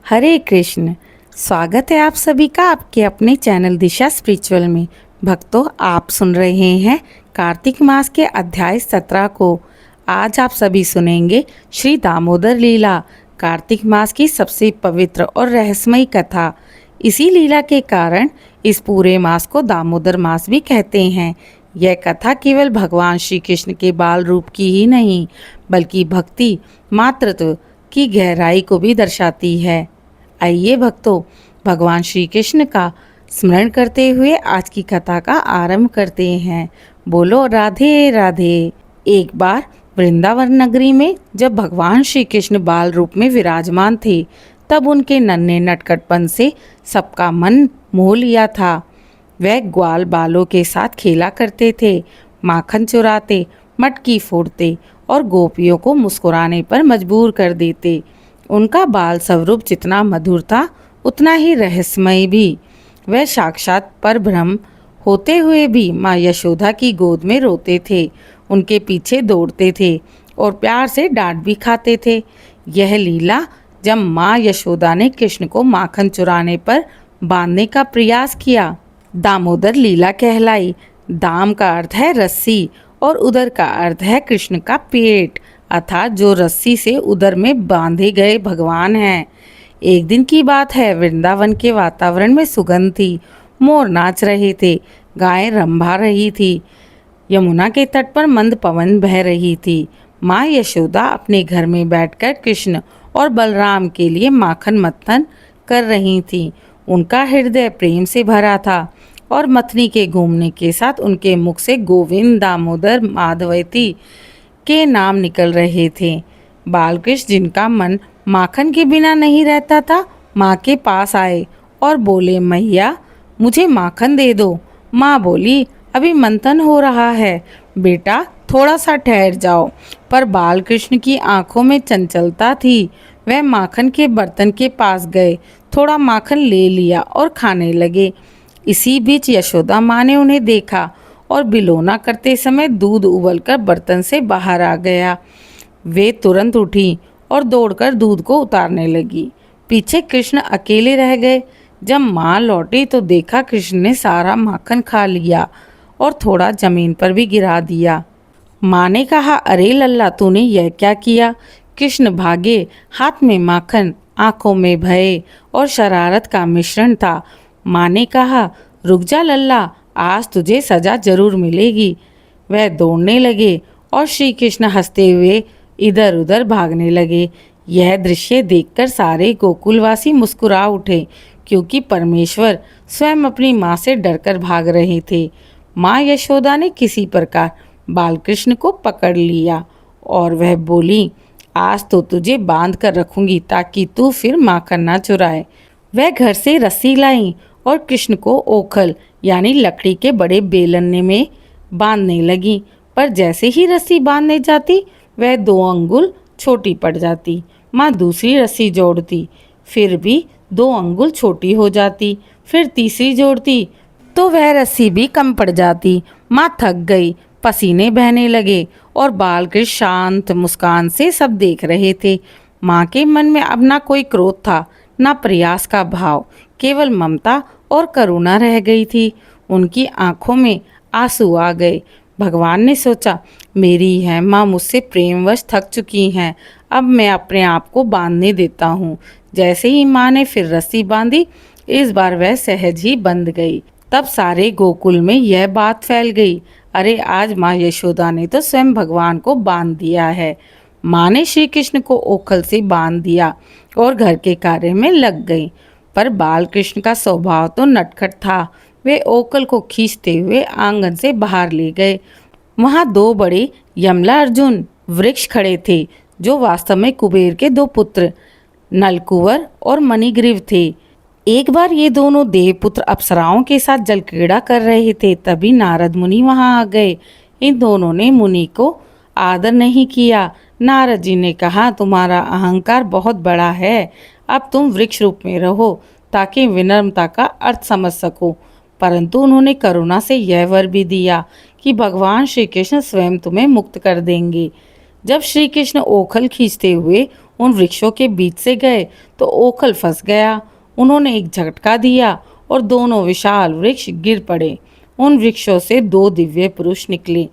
हरे कृष्ण। स्वागत है आप सभी का आपके अपने चैनल दिशा स्पिरिचुअल में। भक्तों, आप सुन रहे हैं कार्तिक मास के अध्याय 17 को। आज आप सभी सुनेंगे श्री दामोदर लीला, कार्तिक मास की सबसे पवित्र और रहस्यमयी कथा। इसी लीला के कारण इस पूरे मास को दामोदर मास भी कहते हैं। यह कथा केवल भगवान श्री कृष्ण के बाल रूप की ही नहीं, बल्कि भक्ति मातृत्व की गहराई को भी दर्शाती है। आइए भक्तों, भगवान श्री कृष्ण का स्मरण करते हुए आज की कथा का आरंभ करते हैं। बोलो राधे राधे। एक बार वृंदावन नगरी में जब भगवान श्री कृष्ण बाल रूप में विराजमान थे, तब उनके नन्हे नटखटपन से सबका मन मोह लिया था। वह ग्वाल बालों के साथ खेला करते थे, माखन चुराते, मटकी फोड़ते और गोपियों को मुस्कुराने पर मजबूर कर देते। उनका बाल स्वरूप जितना मधुर था, उतना ही रहस्यमय भी। वह साक्षात परब्रह्म होते हुए भी माँ यशोदा की गोद में रोते थे, उनके पीछे दौड़ते थे और प्यार से डांट भी खाते थे। यह लीला जब माँ यशोदा ने कृष्ण को माखन चुराने पर बांधने का प्रयास किया, दामोदर लीला कहलाई। दाम का अर्थ है रस्सी और उदर का अर्थ है कृष्ण का पेट, अर्थात जो रस्सी से उदर में बांधे गए भगवान हैं। एक दिन की बात है, वृंदावन के वातावरण में सुगंध थी। मोर नाच रहे थे, गायें रंभा रही थी, यमुना के तट पर मंद पवन बह रही थी। माँ यशोदा अपने घर में बैठकर कृष्ण और बलराम के लिए माखन मथन कर रही थी। उनका हृदय प्रेम से भरा था और मथनी के घूमने के साथ उनके मुख से गोविंद, दामोदर, माधवती के नाम निकल रहे थे। बालकृष्ण, जिनका मन माखन के बिना नहीं रहता था, माँ के पास आए और बोले, मैया मुझे माखन दे दो। माँ बोली, अभी मंथन हो रहा है बेटा, थोड़ा सा ठहर जाओ। पर बालकृष्ण की आंखों में चंचलता थी। वह माखन के बर्तन के पास गए, थोड़ा माखन ले लिया और खाने लगे। इसी बीच यशोदा माँ ने उन्हें देखा और बिलोना करते समय दूध उबलकर बर्तन से बाहर आ गया। वे तुरंत उठी और दौड़कर दूध को उतारने लगी। पीछे कृष्ण अकेले रह गए। जब माँ लौटी तो देखा कृष्ण ने सारा माखन खा लिया और थोड़ा जमीन पर भी गिरा दिया। माँ ने कहा, अरे लल्ला, तूने यह क्या किया? कृष्ण भागे। हाथ में माखन, आंखों में भय और शरारत का मिश्रण था। माँ ने कहा, रुक जा लल्ला, आज तुझे सजा जरूर मिलेगी। वह दौड़ने लगे और श्री कृष्ण हंसते हुए इधर उधर भागने लगे। यह दृश्य देखकर सारे गोकुलवासी मुस्कुरा उठे, क्योंकि परमेश्वर स्वयं अपनी माँ से डरकर भाग रहे थे। माँ यशोदा ने किसी प्रकार बालकृष्ण को पकड़ लिया और वह बोली, आज तो तुझे बांध कर रखूंगी ताकि तू फिर माखन ना चुराए। वह घर से रस्सी लाई और कृष्ण को ओखल यानी लकड़ी के बड़े बेलने में बांधने लगी। पर जैसे ही रस्सी बांधने जाती, वह 2 अंगुल छोटी पड़ जाती। माँ दूसरी रस्सी जोड़ती, फिर भी 2 अंगुल छोटी हो जाती। फिर तीसरी जोड़ती तो वह रस्सी भी कम पड़ जाती। माँ थक गई, पसीने बहने लगे और बालकृष्ण शांत मुस्कान से सब देख रहे थे। माँ के मन में अब ना कोई क्रोध था, ना प्रयास का भाव, केवल ममता और करुणा रह गई थी। उनकी आंखों में आंसू आ गए। भगवान ने सोचा, मेरी है माँ मुझसे प्रेमवश थक चुकी हैं, अब मैं अपने आप को बांधने देता हूँ। जैसे ही माँ ने फिर रस्सी बांधी, इस बार वह सहज ही बंध गई। तब सारे गोकुल में यह बात फैल गई, अरे आज माँ यशोदा ने तो स्वयं भगवान को बांध दिया है। माँ ने श्री कृष्ण को ओखल से बांध दिया और घर के कार्य में लग गई। पर बालकृष्ण का स्वभाव तो नटखट था। वे ओखल को खींचते हुए आंगन से बाहर ले गए। वहां 2 बड़े यमला अर्जुन वृक्ष खड़े थे, जो वास्तव में कुबेर के 2 पुत्र नलकुवर और मणिग्रीव थे। एक बार ये दोनों देवपुत्र अप्सराओं के साथ जल क्रीड़ा कर रहे थे, तभी नारद मुनि वहां आ गए। इन दोनों ने मुनि को आदर नहीं किया। नारद जी ने कहा, तुम्हारा अहंकार बहुत बड़ा है, अब तुम वृक्ष रूप में रहो ताकि विनम्रता का अर्थ समझ सको। परंतु उन्होंने करुणा से यह वर भी दिया कि भगवान श्री कृष्ण स्वयं तुम्हें मुक्त कर देंगे। जब श्री कृष्ण ओखल खींचते हुए उन वृक्षों के बीच से गए तो ओखल फंस गया। उन्होंने एक झटका दिया और दोनों विशाल वृक्ष गिर पड़े। उन वृक्षों से दो दिव्य पुरुष निकले,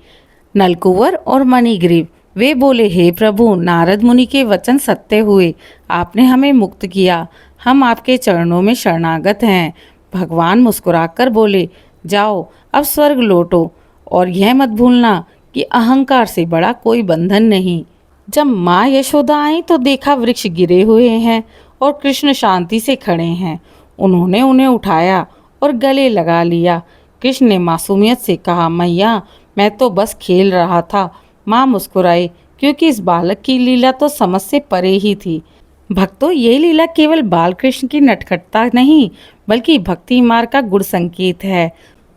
नलकुंवर और मणिग्रीव। वे बोले, हे प्रभु, नारद मुनि के वचन सत्य हुए, आपने हमें मुक्त किया, हम आपके चरणों में शरणागत हैं। भगवान मुस्कुराकर बोले, जाओ अब स्वर्ग लौटो और यह मत भूलना कि अहंकार से बड़ा कोई बंधन नहीं। जब माँ यशोदा आई तो देखा वृक्ष गिरे हुए हैं और कृष्ण शांति से खड़े हैं। उन्होंने उन्हें उठाया और गले लगा लिया। कृष्ण ने मासूमियत से कहा, मैया, मैं तो बस खेल रहा था। माँ मुस्कुराई, क्योंकि इस बालक की लीला तो समझ से परे ही थी। भक्तों, ये लीला केवल बाल कृष्ण की नटखटता नहीं, बल्कि भक्ति मार्ग का गुड़ संकेत है।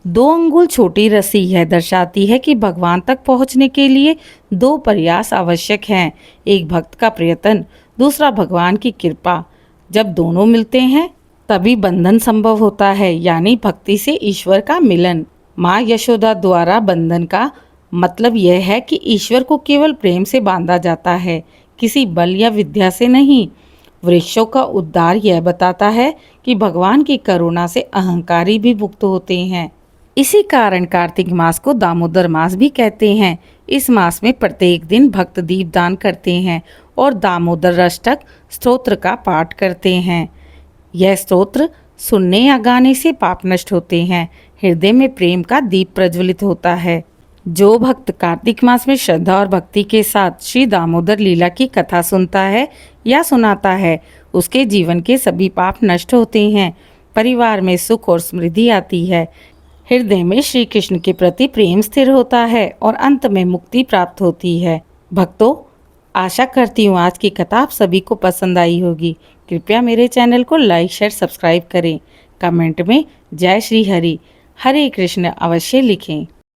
2 अंगुल छोटी रस्सी यह दर्शाती है कि भगवान तक पहुंचने के लिए 2 प्रयास आवश्यक हैं, एक भक्त का प्रयत्न, दूसरा भगवान की कृपा। जब दोनों मिलते हैं तभी बंधन संभव होता है, यानी भक्ति से ईश्वर का मिलन। माँ यशोदा द्वारा बंधन का मतलब यह है कि ईश्वर को केवल प्रेम से बांधा जाता है, किसी बल या विद्या से नहीं। वृक्षों का उद्धार यह बताता है कि भगवान की करुणा से अहंकारी भी मुक्त होते हैं। इसी कारण कार्तिक मास को दामोदर मास भी कहते हैं। इस मास में प्रत्येक दिन भक्त दीपदान करते हैं और दामोदर अष्टक स्तोत्र का पाठ करते हैं। यह स्तोत्र सुनने या गाने से पाप नष्ट होते हैं, हृदय में प्रेम का दीप प्रज्वलित होता है। जो भक्त कार्तिक मास में श्रद्धा और भक्ति के साथ श्री दामोदर लीला की कथा सुनता है या सुनाता है, उसके जीवन के सभी पाप नष्ट होते हैं, परिवार में सुख और समृद्धि आती है, हृदय में श्री कृष्ण के प्रति प्रेम स्थिर होता है और अंत में मुक्ति प्राप्त होती है। भक्तों, आशा करती हूँ आज की कथा आप सभी को पसंद आई होगी। कृपया मेरे चैनल को लाइक, शेयर, सब्सक्राइब करें। कमेंट में जय श्री हरि, हरे कृष्ण अवश्य लिखें।